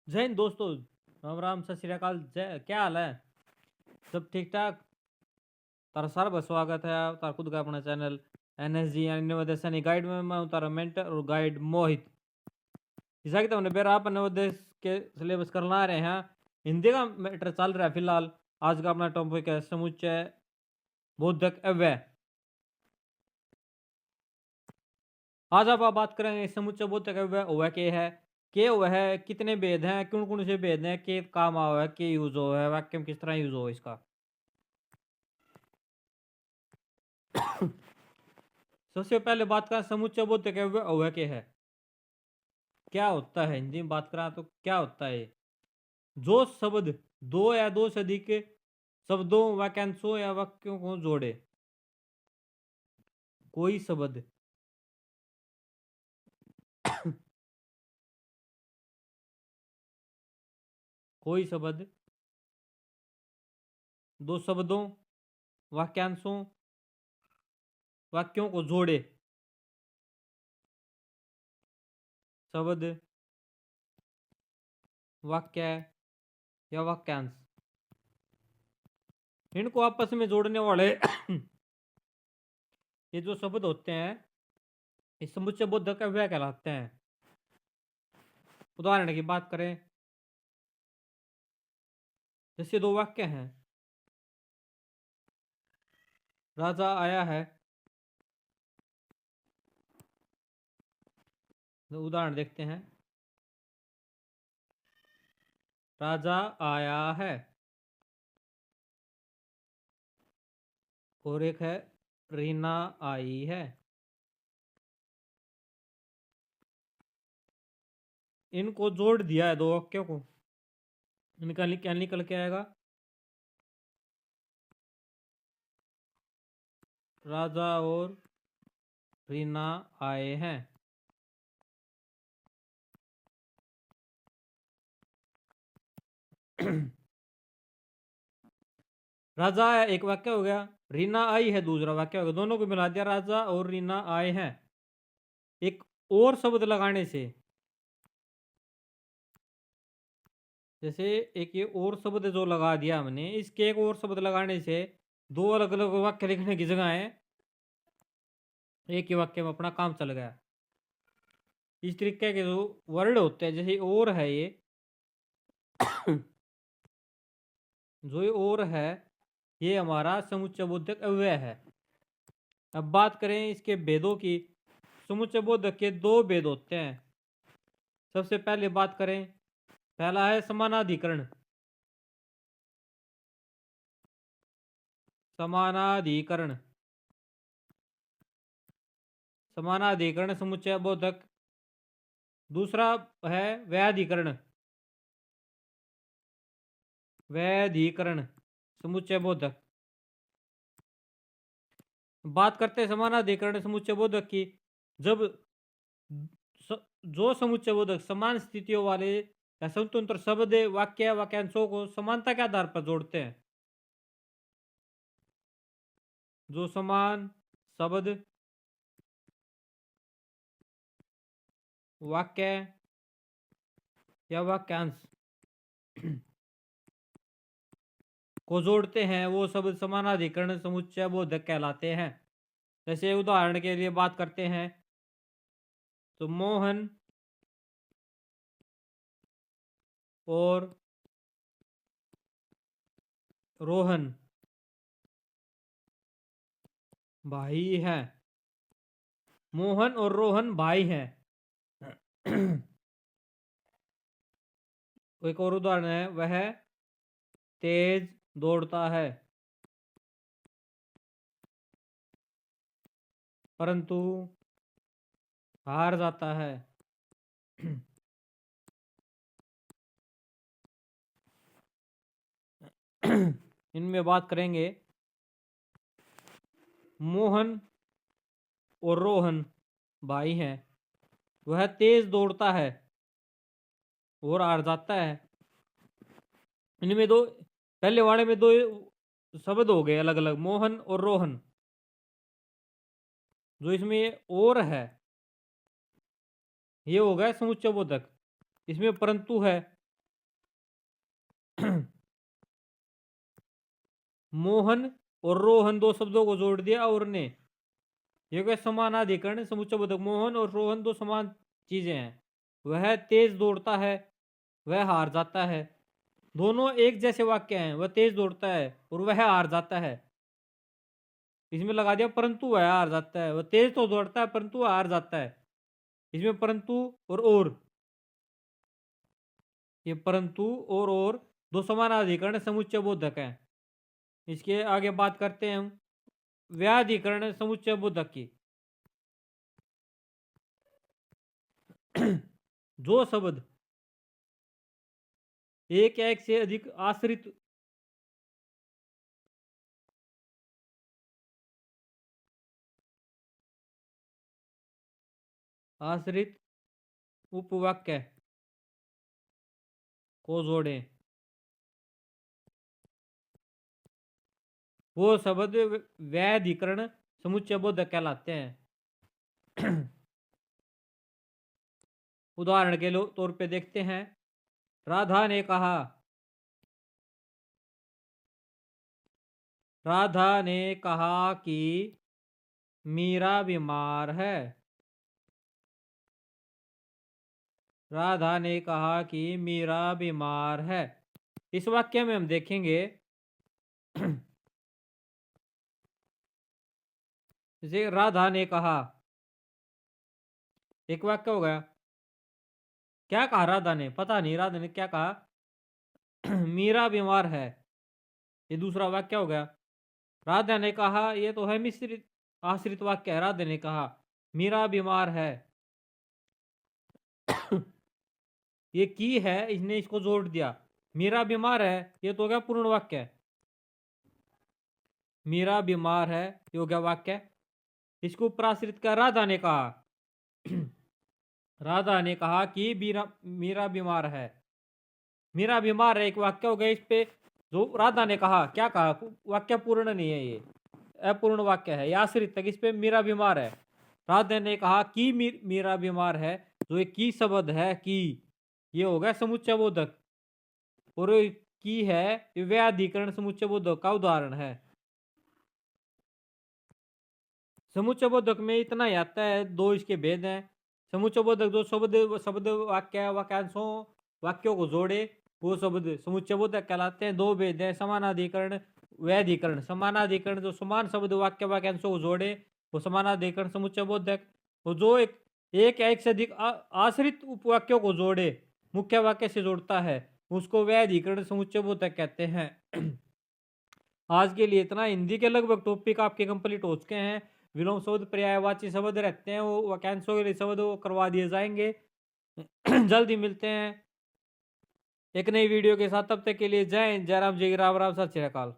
जय हिंद दोस्तों। राम राम, सत श्री अकाल। जय, क्या हाल है? सब ठीक ठाक? तारा सारा बस स्वागत है तार खुद का अपना चैनल एनएसजी यानी नवोदय सैनिक गाइड में। मैं हूं तारा मेंटर और गाइड मोहित। जैसा कि तुमने बेरा आप नवोदय के सिलेबस करना रहे हैं, हिंदी का मैटर चल रहा है फिलहाल। आज का अपना टॉपिक है समुच्चय बोधक अव्यय। आज आप बात करेंगे समुच्चय बोधक अव्यय हुआ क्या हुआ है, कितने भेद हैं, कौन कौन से भेद हैं, के काम हुआ है, के यूज हुआ है, वाक्य में किस तरह यूज हो इसका। सबसे पहले बात करें समुच्चय बोधक अव्यय क्या है, क्या होता है। हिंदी में बात करें तो क्या होता है? जो शब्द दो या दो से अधिक शब्दों, वाक्यांशों या वाक्यों को जोड़े। कोई शब्द कोई शब्द दो शब्दों, वाक्यांशों, वाक्यों को जोड़े। शब्द, वाक्य या वाक्यांश, इनको आपस में जोड़ने वाले ये जो शब्द होते हैं, इस समुच्चय बोधक अव्यय कहलाते हैं। उदाहरण की बात करें, जैसे दो वाक्य हैं। राजा आया है, तो उदाहरण देखते हैं। राजा आया है, और एक है रीना आई है। इनको जोड़ दिया है दो वाक्यों को, इनका क्या निकल के आएगा? राजा और रीना आए हैं। राजा आया एक वाक्य हो गया, रीना आई है दूसरा वाक्य हो गया। दोनों को मिला दिया, राजा और रीना आए हैं। एक और शब्द लगाने से, जैसे एक ये और शब्द जो लगा दिया हमने, इसके एक और शब्द लगाने से दो अलग अलग वाक्य लिखने की जगह है एक ही वाक्य में अपना काम चल गया। इस तरीके के जो वर्ड होते हैं, जैसे और है ये जो ये और है, ये हमारा समुच्चय बोधक अव्यय है। अब बात करें इसके भेदों की। समुच्चय बोधक के दो भेद होते हैं। सबसे पहले बात करें, पहला है समानाधिकरण। समानाधिकरण समानाधिकरण समुच्चय बोधक। दूसरा है वैयाधिकरण। वैयाधिकरण समुच्चय बोधक। बात करते हैं समानाधिकरण समुच्चय बोधक की। जब जो समुच्चय बोधक समान स्थितियों वाले या स्वतंत्र शब्द, वाक्य, वाक्यांशों को समानता के आधार पर जोड़ते हैं। जो समान शब्द, वाक्य या वाक्यांश को जोड़ते हैं, वो शब्द समानाधिकरण समुच्चय बोधक कहलाते हैं। जैसे उदाहरण के लिए बात करते हैं, तो मोहन और रोहन भाई हैं। मोहन और रोहन भाई हैं। एक और उदाहरण है, वह तेज दौड़ता है परंतु हार जाता है। इनमें बात करेंगे, मोहन और रोहन भाई हैं, वह तेज दौड़ता है और हार जाता है। इनमें दो, पहले वाले में दो शब्द हो गए अलग अलग, मोहन और रोहन। जो इसमें और है, ये हो गया समुच्चय बोधक। इसमें परंतु है, मोहन और रोहन दो शब्दों को जोड़ दिया और ने। ये क्या समानाधिकरण समुच्चय बोधक। मोहन और रोहन दो समान चीजें हैं। वह तेज दौड़ता है, वह हार जाता है। दोनों एक जैसे वाक्य हैं। वह तेज दौड़ता है और वह हार जाता है। इसमें लगा दिया परंतु वह हार जाता है। वह तेज तो दौड़ता है परंतु वह हार जाता है। इसमें परंतु और ये परंतु और दो समानाधिकरण समुच्चय बोधक हैं। इसके आगे बात करते हैं हम व्याधिकरण समुच्चय बोधक की। जो शब्द एक या एक से अधिक आश्रित उपवाक्य को जोड़े, वो शब्द व्याधिकरण समुच्चय बोधक कहलाते हैं। उदाहरण के तौर पे देखते हैं। राधा ने कहा, राधा ने कहा कि मीरा बीमार है। राधा ने कहा कि मीरा बीमार है। इस वाक्य में हम देखेंगे जैसे राधा ने कहा, एक वाक्य हो गया। क्या कहा राधा ने, पता नहीं राधा ने क्या कहा। मीरा बीमार है, ये दूसरा वाक्य हो गया। राधा ने कहा, ये तो है मिश्रित आश्रित वाक्य है। राधा ने कहा मीरा बीमार है। ये की है, इसने इसको जोड़ दिया। मीरा बीमार है, ये तो हो गया पूर्ण वाक्य। मीरा बीमार है, ये हो गया वाक्य। इसको प्राश्रित कर राधा ने कहा। राधा ने कहा कि मीरा बीमार है। मीरा बीमार है एक वाक्य हो गया। इस पे जो राधा ने कहा, क्या कहा, वाक्य पूर्ण नहीं है, ये अपूर्ण वाक्य है। या आश्रित तक, इस पे मीरा बीमार है। राधा ने कहा कि मीरा बीमार है, जो एक की शब्द है कि, ये हो गया समुच्चय बोधक। और की है ये व्याधिकरण समुच्चय बोधक का उदाहरण है। समुच्चय बोधक में इतना ही आता है, दो इसके भेद हैं। समुच्चय बोधक जो शब्द शब्द वाक्य वाक्यांशों वाक्यों को जोड़े, वो शब्द समुच्चय बोधक कहलाते हैं। दो भेद हैं, समानाधिकरण व्याधिकरण। समानाधिकरण जो समान शब्द वाक्य वाक्यांशों को जोड़े, वो समानाधिकरण समुच्चय बोधक। और जो एक या एक से अधिक आश्रित उपवाक्यों को जोड़े, मुख्य वाक्य से जोड़ता है, उसको व्याधिकरण समुच्चय बोधक कहते हैं। आज के लिए इतना। हिंदी के लगभग टॉपिक आपके कंप्लीट हो चुके हैं। विलोम शब्द पर्यायवाची शब्द रहते हैं, वो वाक्यांशों के लिए शब्द वो करवा दिए जाएंगे। जल्दी मिलते हैं एक नई वीडियो के साथ। तब तक के लिए जय हिंद, जय राम, जय राम, राम, सत श्री अकाल।